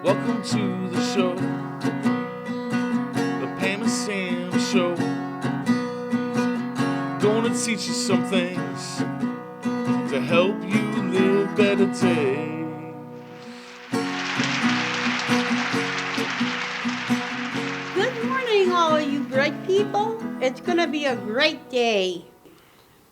Welcome to the show, the Pam and Sam show. Gonna teach you some things to help you live better days. Good morning, all of you great people. It's gonna be a great day.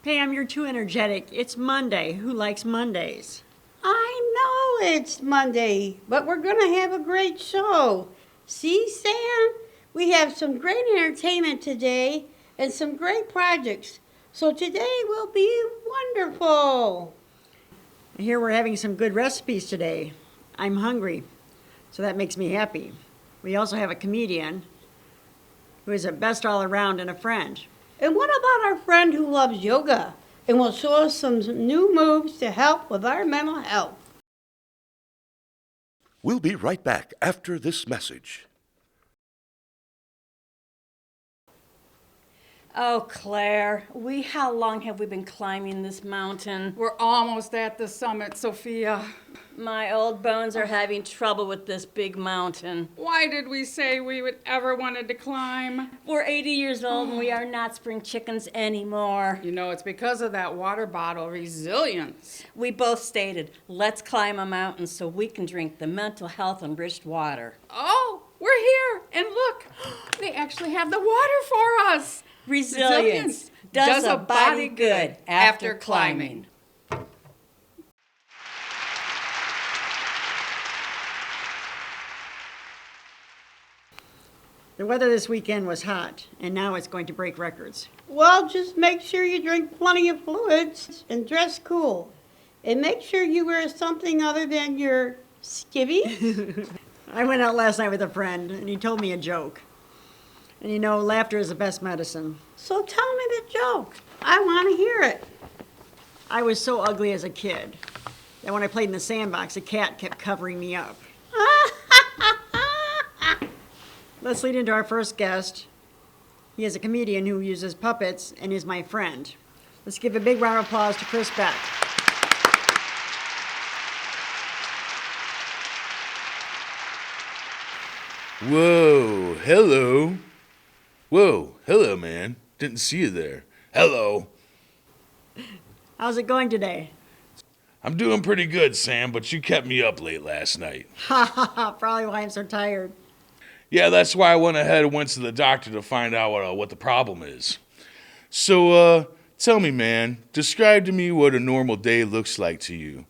Pam, you're too energetic. It's Monday. Who likes Mondays? I know it's Monday, but we're gonna have a great show. See, Sam? We have some great entertainment today and some great projects. So today will be wonderful. I hear we're having some good recipes today. I'm hungry, so that makes me happy. We also have a comedian who is a best all around and a friend. And what about our friend who loves yoga and will show us some new moves to help with our mental health? We'll be right back after this message. Oh, Claire, how long have we been climbing this mountain? We're almost at the summit, Sophia. My old bones are having trouble with this big mountain. Why did we say we would ever wanted to climb? We're 80 years old and we are not spring chickens anymore. You know, it's because of that water bottle resilience. We both stated, let's climb a mountain so we can drink the mental health enriched water. Oh, we're here, and look, they actually have the water for us. Resilience does a body good after climbing. The weather this weekend was hot, and now it's going to break records. Well, just make sure you drink plenty of fluids and dress cool. And make sure you wear something other than your skivvies. I went out last night with a friend, and he told me a joke. And you know, laughter is the best medicine. So tell me the joke. I want to hear it. I was so ugly as a kid that when I played in the sandbox, a cat kept covering me up. Let's lead into our first guest. He is a comedian who uses puppets and is my friend. Let's give a big round of applause to Chris Beck. Whoa, hello. Whoa, hello, man. Didn't see you there. Hello. How's it going today? I'm doing pretty good, Sam, but you kept me up late last night. Ha ha ha, probably why I'm so tired. Yeah, that's why I went ahead and went to the doctor to find out what the problem is. So, tell me, man, describe to me what a normal day looks like to you.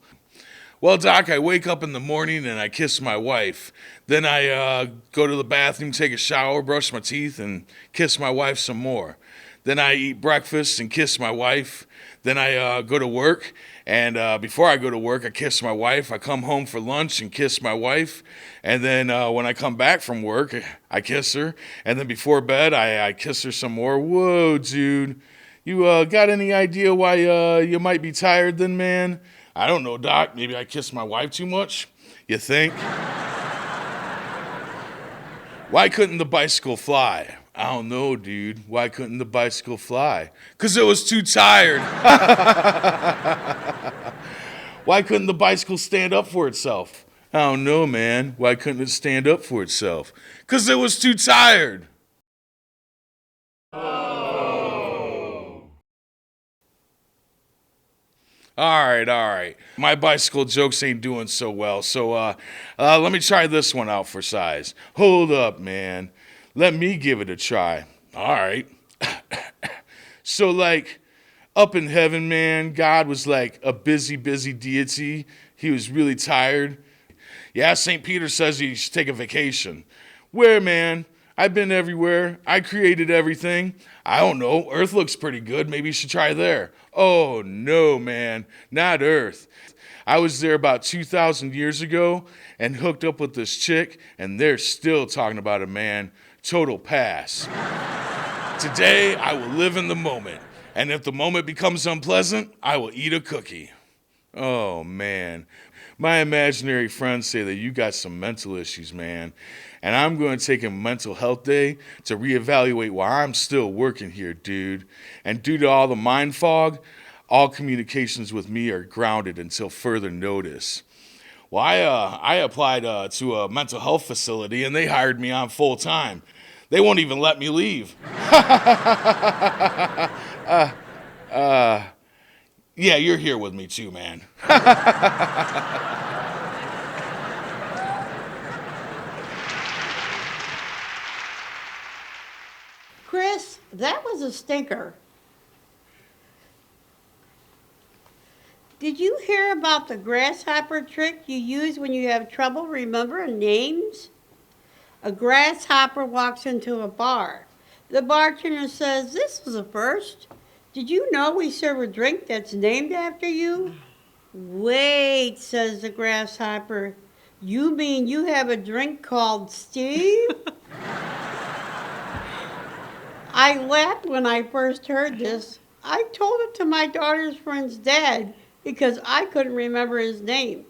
Well, Doc, I wake up in the morning and I kiss my wife. Then I go to the bathroom, take a shower, brush my teeth, and kiss my wife some more. Then I eat breakfast and kiss my wife. Then I go to work, and before I go to work, I kiss my wife. I come home for lunch and kiss my wife. And then when I come back from work, I kiss her. And then before bed, I kiss her some more. Whoa, dude. You got any idea why you might be tired then, man? I don't know, Doc. Maybe I kissed my wife too much? You think? Why couldn't the bicycle fly? I don't know, dude. Why couldn't the bicycle fly? 'Cause it was too tired. Why couldn't the bicycle stand up for itself? I don't know, man. Why couldn't it stand up for itself? 'Cause it was too tired. All right. My bicycle jokes ain't doing so well, so let me try this one out for size. Hold up, man. Let me give it a try. All right. So, like, up in heaven, man, God was like a busy deity. He was really tired. Yeah, St. Peter says he should take a vacation. Where, man? I've been everywhere. I created everything. I don't know. Earth looks pretty good. Maybe you should try there. Oh, no, man. Not Earth. I was there about 2,000 years ago and hooked up with this chick, and they're still talking about it, man. Total pass. Today, I will live in the moment. And if the moment becomes unpleasant, I will eat a cookie. Oh, man. My imaginary friends say that you got some mental issues, man. And I'm going to take a mental health day to reevaluate why I'm still working here, dude. And due to all the mind fog, all communications with me are grounded until further notice. Well, I applied to a mental health facility, and they hired me on full time. They won't even let me leave. Yeah, you're here with me too, man. Chris, that was a stinker. Did you hear about the grasshopper trick you use when you have trouble remembering names? A grasshopper walks into a bar. The bartender says, "This is a first. Did you know we serve a drink that's named after you?" "Wait," says the grasshopper. "You mean you have a drink called Steve?" I laughed when I first heard this. I told it to my daughter's friend's dad because I couldn't remember his name.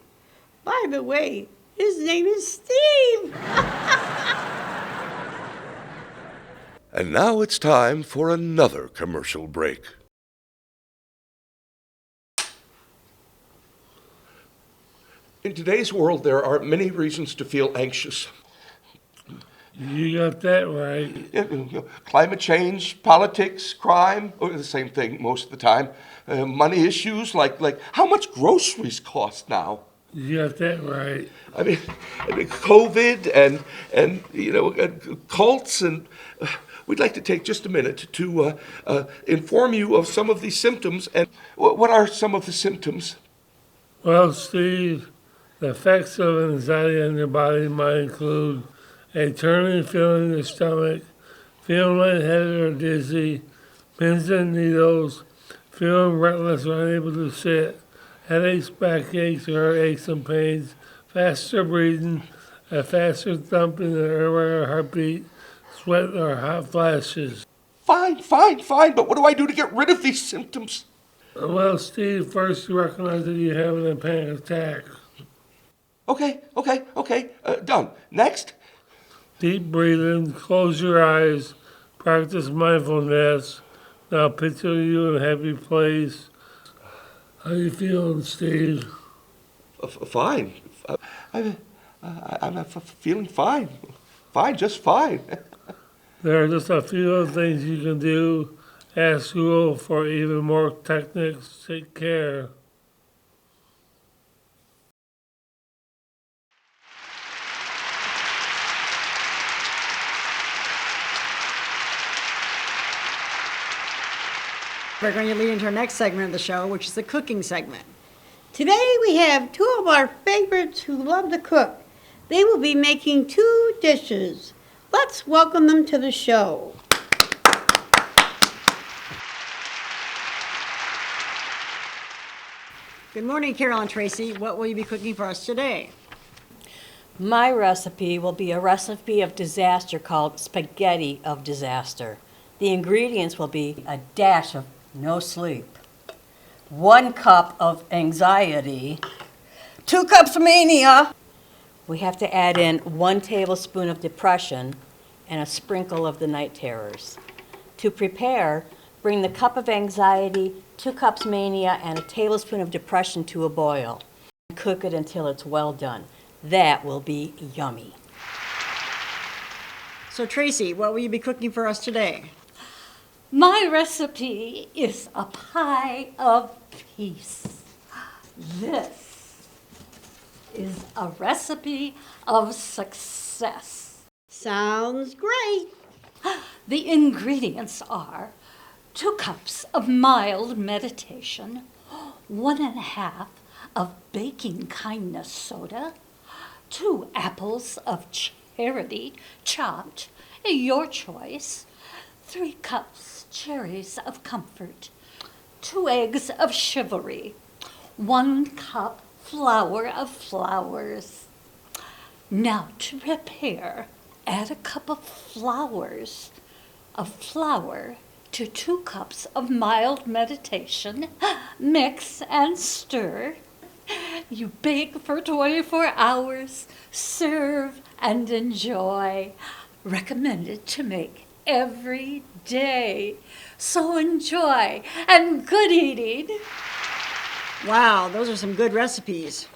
By the way, his name is Steve. And now it's time for another commercial break. In today's world, there are many reasons to feel anxious. You got that right. Climate change, politics, crime, the same thing most of the time. Money issues like how much groceries cost now. You got that right. I mean COVID and cults, and we'd like to take just a minute to inform you of some of these symptoms. And what are some of the symptoms? Well, Steve, the effects of anxiety on your body might include a turning feeling in your stomach, feeling lightheaded or dizzy, pins and needles, feeling restless or unable to sit, headaches, backaches, or aches and pains, faster breathing, a faster thumping or irregular heartbeat, sweat or hot flashes. Fine, but what do I do to get rid of these symptoms? Well, Steve, first you recognize that you're having a panic attack. Okay, done. Next? Deep breathing, close your eyes, practice mindfulness. Now picture you in a happy place. How you feeling, Steve? Fine. I'm feeling fine. Just fine. There are just a few other things you can do. Ask Google for even more techniques. Take care. We're going to lead into our next segment of the show, which is the cooking segment. Today we have two of our favorites who love to cook. They will be making two dishes. Let's welcome them to the show. Good morning, Carol and Tracy. What will you be cooking for us today? My recipe will be a recipe of disaster called spaghetti of disaster. The ingredients will be a dash of no sleep, 1 cup of anxiety, 2 cups of mania. We have to add in 1 tablespoon of depression and a sprinkle of the night terrors. To prepare, bring the cup of anxiety, 2 cups mania, and a tablespoon of depression to a boil. Cook it until it's well done. That will be yummy. So, Tracy, what will you be cooking for us today? My recipe is a pie of peace. This is a recipe of success. Sounds great. The ingredients are 2 cups of mild meditation, 1.5 of baking kindness soda, 2 apples of charity chopped, your choice, 3 cups cherries of comfort, 2 eggs of chivalry, 1 cup flour of flowers. Now to prepare, add a cup of flour to 2 cups of mild meditation, mix and stir. You bake for 24 hours, serve and enjoy. Recommended to make every day. So enjoy and good eating. Wow, those are some good recipes.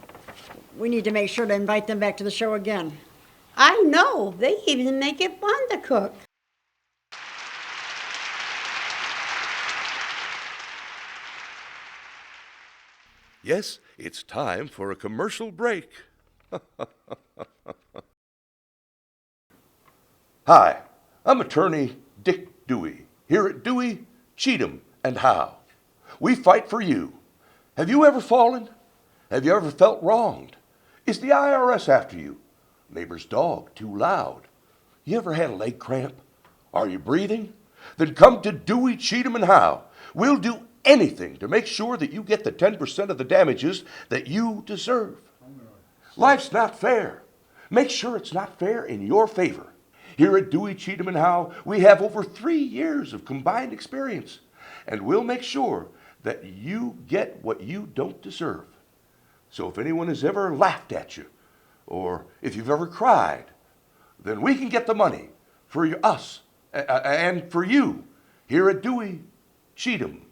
We need to make sure to invite them back to the show again. I know, they even make it fun to cook. Yes, it's time for a commercial break. Hi, I'm attorney Dick Dewey, here at Dewey, Cheatham, and Howe. We fight for you. Have you ever fallen? Have you ever felt wronged? Is the IRS after you? Neighbor's dog too loud? You ever had a leg cramp? Are you breathing? Then come to Dewey, Cheatham, and Howe. We'll do anything to make sure that you get the 10% of the damages that you deserve. Life's not fair. Make sure it's not fair in your favor. Here at Dewey, Cheatham, and Howe, we have over 3 years of combined experience, and we'll make sure that you get what you don't deserve. So if anyone has ever laughed at you, or if you've ever cried, then we can get the money for us and for you here at Dewey, Cheatham,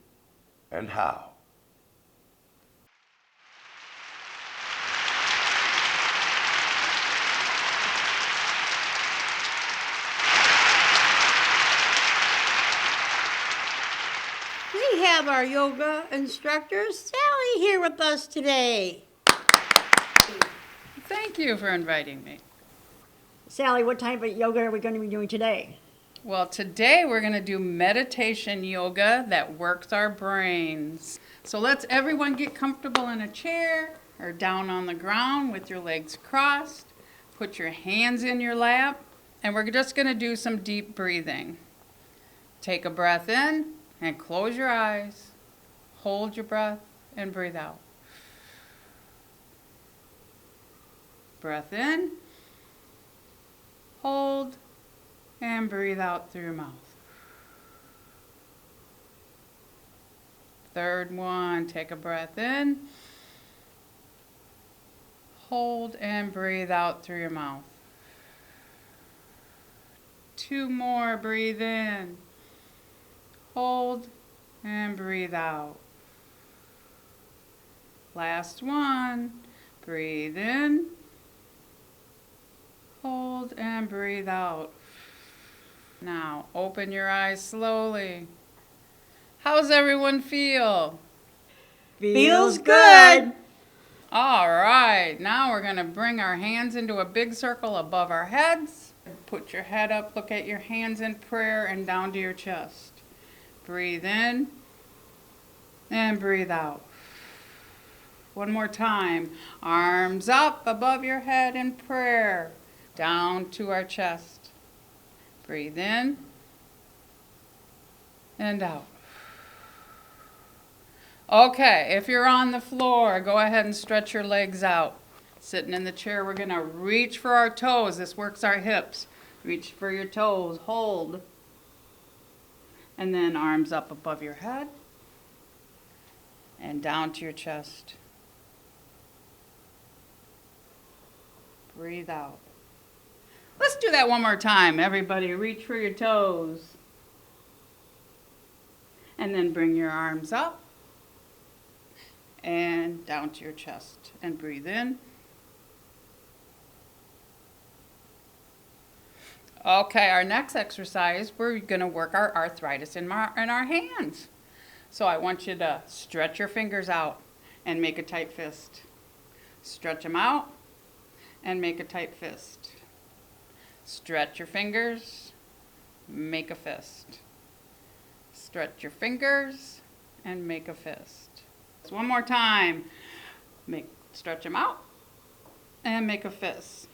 and Howe. We have our yoga instructor, Sally, here with us today. Thank you for inviting me. Sally, what type of yoga are we going to be doing today? Well, today we're going to do meditation yoga that works our brains. So let's everyone get comfortable in a chair or down on the ground with your legs crossed. Put your hands in your lap, and we're just going to do some deep breathing. Take a breath in and close your eyes. Hold your breath and breathe out. Breath in, hold, and breathe out through your mouth. Third one, take a breath in, hold, and breathe out through your mouth. 2 more, breathe in, hold, and breathe out. Last one, breathe in, hold, and breathe out. Now, open your eyes slowly. How's everyone feel? Feels good. All right, now we're going to bring our hands into a big circle above our heads. Put your head up, look at your hands in prayer, and down to your chest. Breathe in and breathe out. One more time. Arms up above your head in prayer, down to our chest. Breathe in and out. Okay, if you're on the floor, go ahead and stretch your legs out. Sitting in the chair, we're going to reach for our toes. This works our hips. Reach for your toes, hold. And then arms up above your head and down to your chest. Breathe out. Let's do that one more time. Everybody reach for your toes. And then bring your arms up and down to your chest. And breathe in. Okay, our next exercise, we're going to work our arthritis in our hands. So I want you to stretch your fingers out and make a tight fist. Stretch them out and make a tight fist. Stretch your fingers, make a fist. Stretch your fingers and make a fist. So one more time. Stretch them out and make a fist.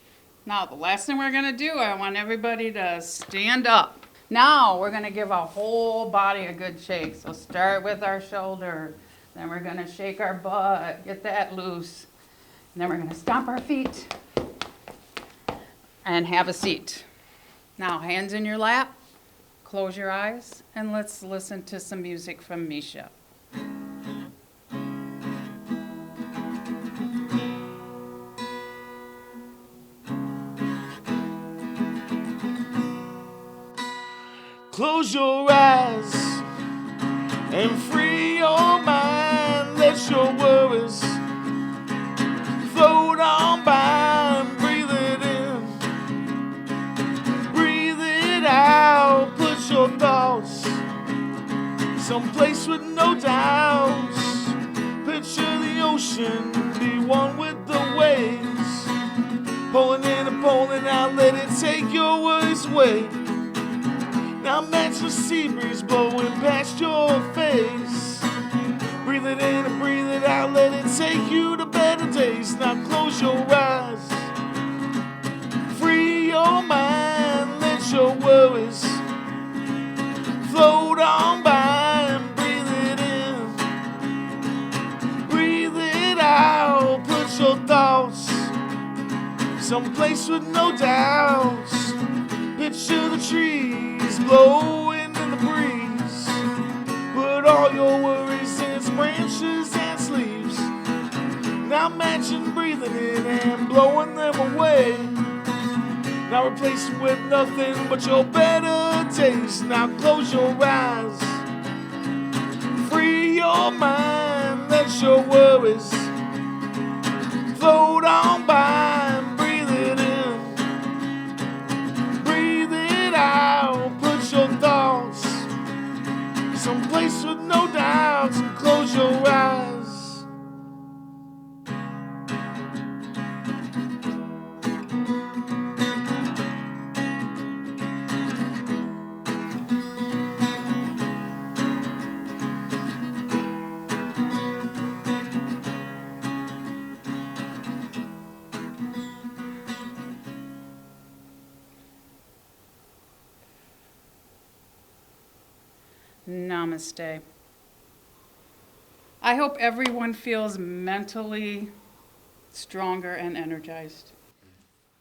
Now the last thing we're going to do, I want everybody to stand up. Now we're going to give our whole body a good shake. So start with our shoulder. Then we're going to shake our butt, get that loose. And then we're going to stomp our feet and have a seat. Now hands in your lap, close your eyes, and let's listen to some music from Misha. Close your eyes and free your mind. Let your worries float on someplace with no doubts. Picture the ocean, be one with the waves. Pulling in and pulling out, let it take your worries away. Now match the sea breeze blowing past your face. Breathe it in and breathe it out, let it take you to better days. Now close your eyes, free your mind, let your worries float on by and breathe it in, breathe it out, put your thoughts someplace with no doubts. Picture the trees blowing in the breeze. Put all your worries in its branches and its leaves. Now imagine breathing in and blowing them away. Now replace them with nothing but your better days. Now close your eyes, free your mind, let your worries float on by and breathe it in, breathe it out, put your thoughts someplace with no doubts and close your eyes. Namaste. I hope everyone feels mentally stronger and energized.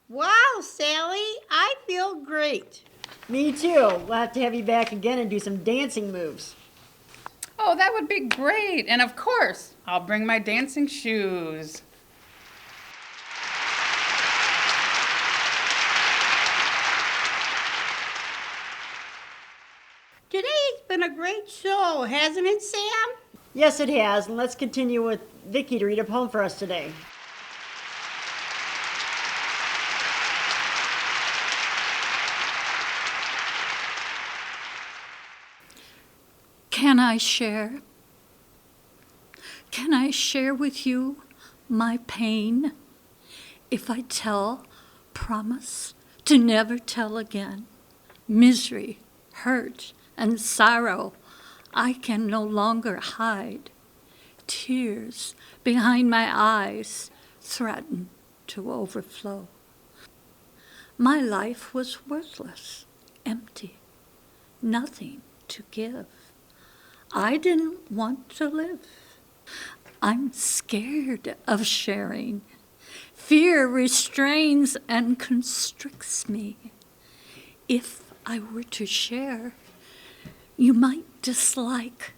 Wow, Sally, I feel great. Me too. We'll have to have you back again and do some dancing moves. Oh, that would be great. And of course, I'll bring my dancing shoes. Today's been a great show, hasn't it, Sam? Yes, it has. And let's continue with Vicky to read a poem for us today. Can I share? Can I share with you my pain? If I tell, promise to never tell again. Misery, hurt, and sorrow I can no longer hide. Tears behind my eyes threaten to overflow. My life was worthless, empty, nothing to give. I didn't want to live. I'm scared of sharing. Fear restrains and constricts me. If I were to share, you might dislike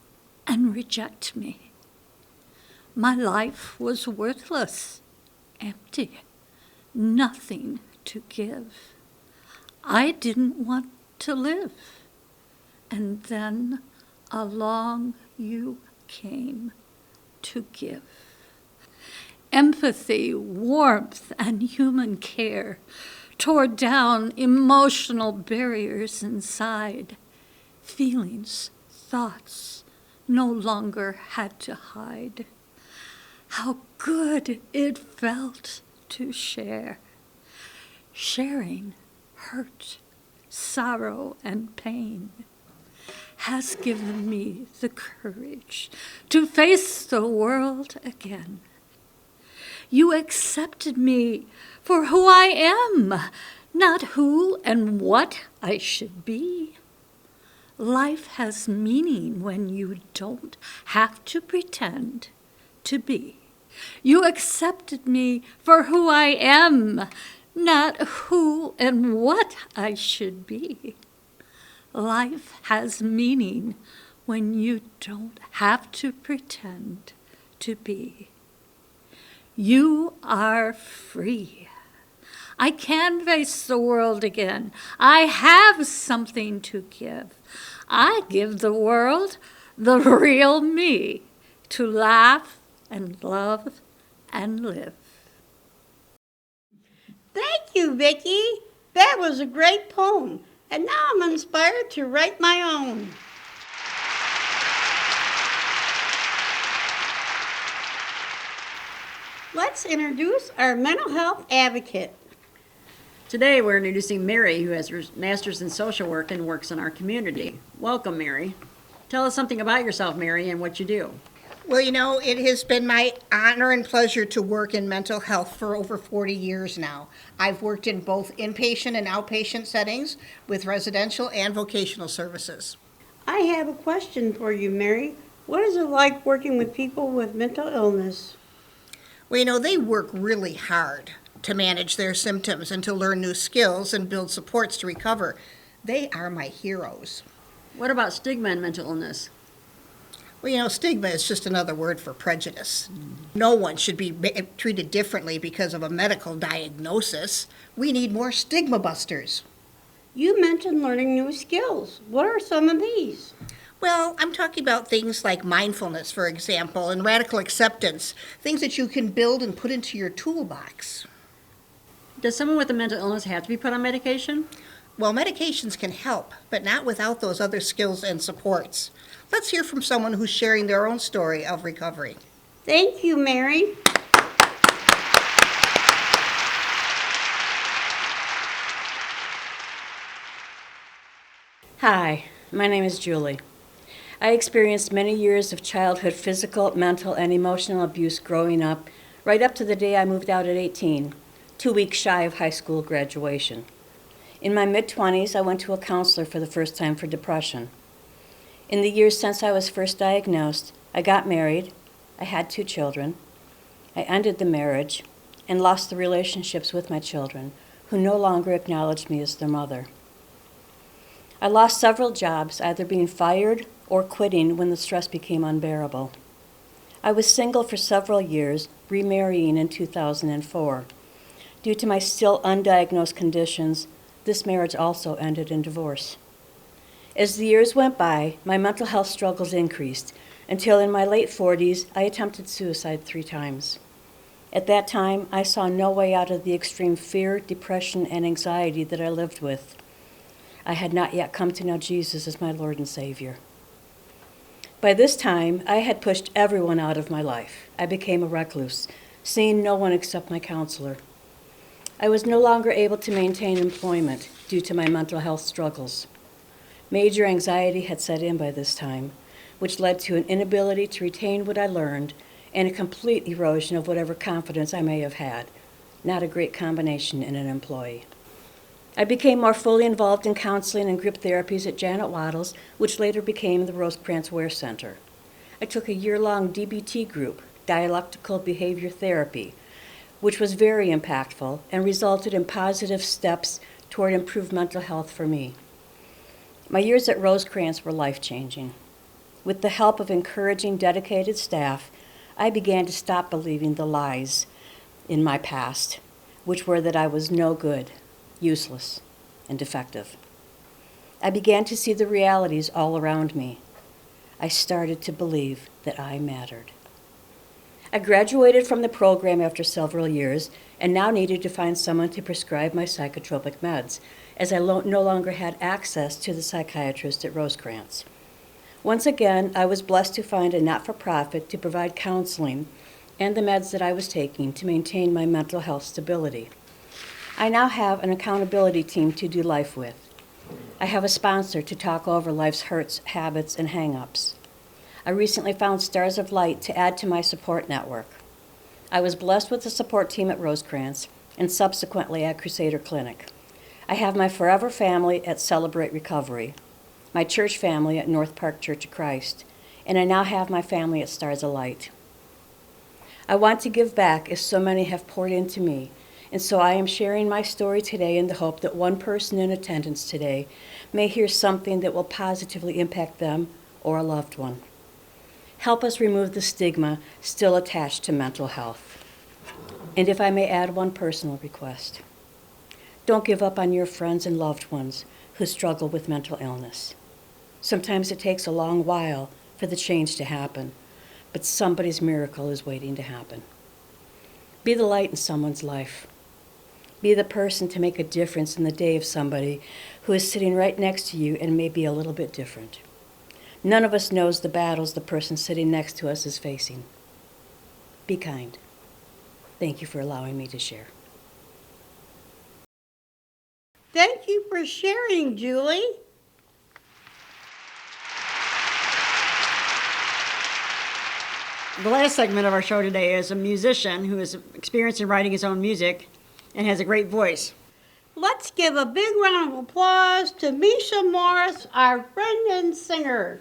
and reject me. My life was worthless, empty, nothing to give. I didn't want to live. And then along you came to give. Empathy, warmth, and human care tore down emotional barriers inside. Feelings, thoughts no longer had to hide. How good it felt to share. Sharing hurt, sorrow, and pain has given me the courage to face the world again. You accepted me for who I am, not who and what I should be. Life has meaning when you don't have to pretend to be. You accepted me for who I am, not who and what I should be. Life has meaning when you don't have to pretend to be. You are free. I can face the world again. I have something to give. I give the world the real me to laugh and love and live. Thank you, Vicky. That was a great poem. And now I'm inspired to write my own. Let's introduce our mental health advocate. Today we're introducing Mary, who has her master's in social work and works in our community. Welcome, Mary. Tell us something about yourself, Mary, and what you do. Well, it has been my honor and pleasure to work in mental health for over 40 years now. I've worked in both inpatient and outpatient settings with residential and vocational services. I have a question for you, Mary. What is it like working with people with mental illness? Well, they work really hard to manage their symptoms and to learn new skills and build supports to recover. They are my heroes. What about stigma and mental illness? Well, stigma is just another word for prejudice. No one should be treated differently because of a medical diagnosis. We need more stigma busters. You mentioned learning new skills. What are some of these? Well, I'm talking about things like mindfulness, for example, and radical acceptance, things that you can build and put into your toolbox. Does someone with a mental illness have to be put on medication? Well, medications can help, but not without those other skills and supports. Let's hear from someone who's sharing their own story of recovery. Thank you, Mary. Hi, my name is Julie. I experienced many years of childhood physical, mental, and emotional abuse growing up, right up to the day I moved out at 18, 2 weeks shy of high school graduation. In my mid-20s, I went to a counselor for the first time for depression. In the years since I was first diagnosed, I got married, I had 2 children, I ended the marriage, and lost the relationships with my children, who no longer acknowledged me as their mother. I lost several jobs, either being fired or quitting when the stress became unbearable. I was single for several years, remarrying in 2004. Due to my still undiagnosed conditions, this marriage also ended in divorce. As the years went by, my mental health struggles increased, until in my late 40s, I attempted suicide 3 times. At that time, I saw no way out of the extreme fear, depression, and anxiety that I lived with. I had not yet come to know Jesus as my Lord and Savior. By this time, I had pushed everyone out of my life. I became a recluse, seeing no one except my counselor. I was no longer able to maintain employment due to my mental health struggles. Major anxiety had set in by this time, which led to an inability to retain what I learned and a complete erosion of whatever confidence I may have had. Not a great combination in an employee. I became more fully involved in counseling and group therapies at Janet Waddles, which later became the Rosecrans Ware Center. I took a year-long DBT group, Dialectical Behavior Therapy, which was very impactful and resulted in positive steps toward improved mental health for me. My years at Rosecrans were life-changing. With the help of encouraging, dedicated staff, I began to stop believing the lies in my past, which were that I was no good, useless, and defective. I began to see the realities all around me. I started to believe that I mattered. I graduated from the program after several years and now needed to find someone to prescribe my psychotropic meds, as I no longer had access to the psychiatrist at Rosecrans. Once again, I was blessed to find a not-for-profit to provide counseling and the meds that I was taking to maintain my mental health stability. I now have an accountability team to do life with. I have a sponsor to talk over life's hurts, habits, and hang-ups. I recently found Stars of Light to add to my support network. I was blessed with the support team at Rosecrans and subsequently at Crusader Clinic. I have my forever family at Celebrate Recovery, my church family at North Park Church of Christ, and I now have my family at Stars of Light. I want to give back as so many have poured into me, and so I am sharing my story today in the hope that one person in attendance today may hear something that will positively impact them or a loved one. Help us remove the stigma still attached to mental health. And if I may add one personal request, don't give up on your friends and loved ones who struggle with mental illness. Sometimes it takes a long while for the change to happen, but somebody's miracle is waiting to happen. Be the light in someone's life. Be the person to make a difference in the day of somebody who is sitting right next to you and may be a little bit different. None of us knows the battles the person sitting next to us is facing. Be kind. Thank you for allowing me to share. Thank you for sharing, Julie. The last segment of our show today is a musician who is experienced in writing his own music and has a great voice. Let's give a big round of applause to Misha Morris, our friend and singer.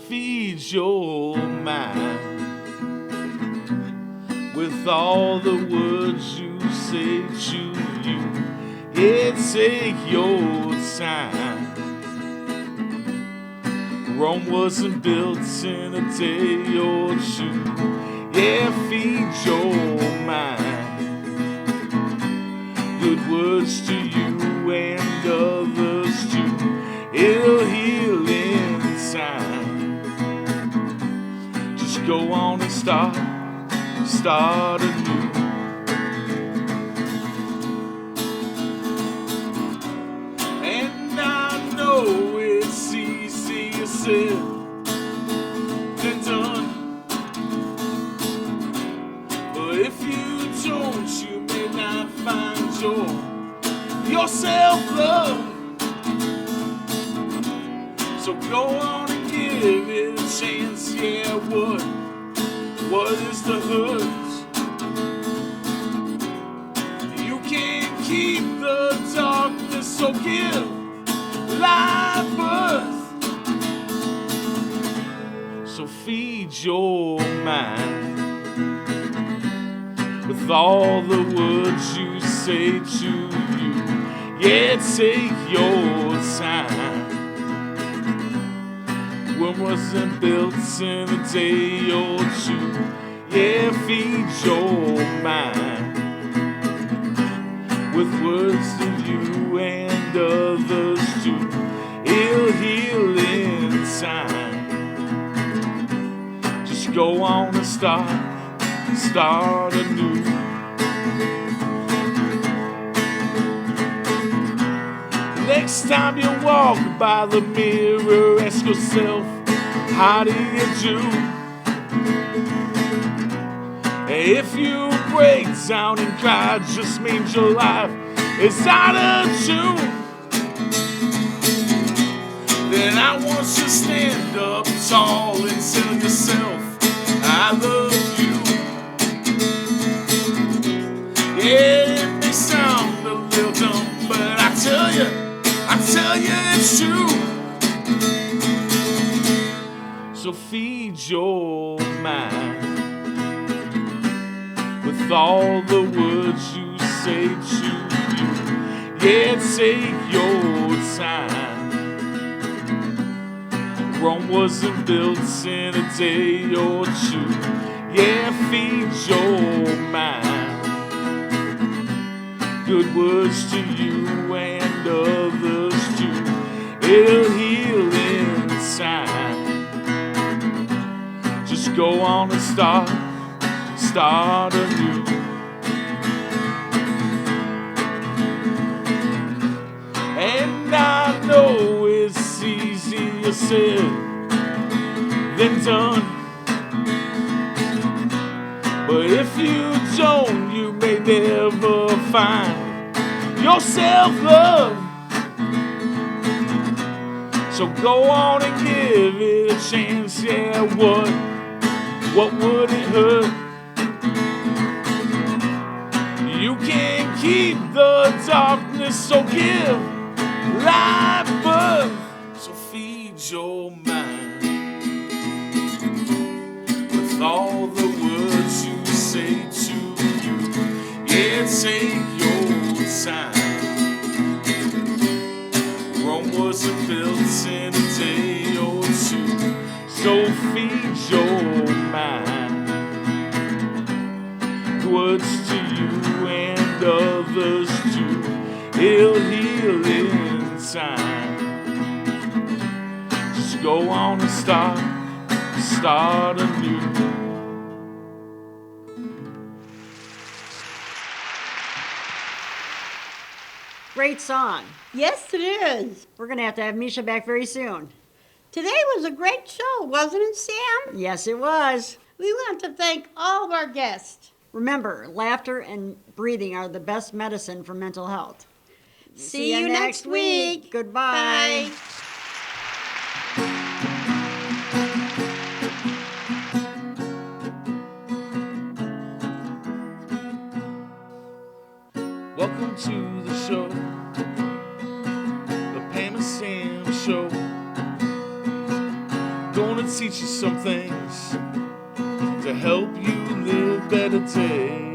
Feed your mind with all the words you say to you. Yeah, take your time. Rome wasn't built in a day or two. Yeah, feed your mind. Good words to you and others too. It'll heal in time. Just go on and start anew. And I know it's easier said than done. But if you don't, you may not find your self-love. So go on and give it a chance. Yeah, what is the hurt? You can't keep the darkness, so give life birth. So feed your mind with all the words you say to you. Yeah, take your time. One wasn't built in a day or two. Yeah, feed your mind with words to you and others too. It'll heal in time. Just go on and start anew. Next time you walk by the mirror, ask yourself, how do you do? If you break down and cry, just means your life is out of tune. Then I want you to stand up tall and tell yourself, I love you. Yeah, it may sound a little dumb, but I tell you it's true. So feed your mind with all the words you say to you. Yeah, take your time. Rome wasn't built in a day or two. Yeah, feed your mind. Good words to you and others too. It'll heal in time. Just go on and start anew. And I know it's easier said than done. But if you don't, you may never find your self-love. So go on and give it a chance. Yeah, what would it hurt? You can't keep the darkness, so give life birth. So feed your mind with all the words you say to you. Yeah, take your time. Rome wasn't built in a day or two. So feed your mind. Words to you and others too. It'll heal in time. Just go on and start anew. Great song. Yes, it is. We're going to have Misha back very soon. Today was a great show, wasn't it, Sam? Yes, it was. We want to thank all of our guests. Remember, laughter and breathing are the best medicine for mental health. See you next week. Goodbye. Bye. Welcome to the show, the Pam and Sam show. Gonna teach you some things to help you live better days.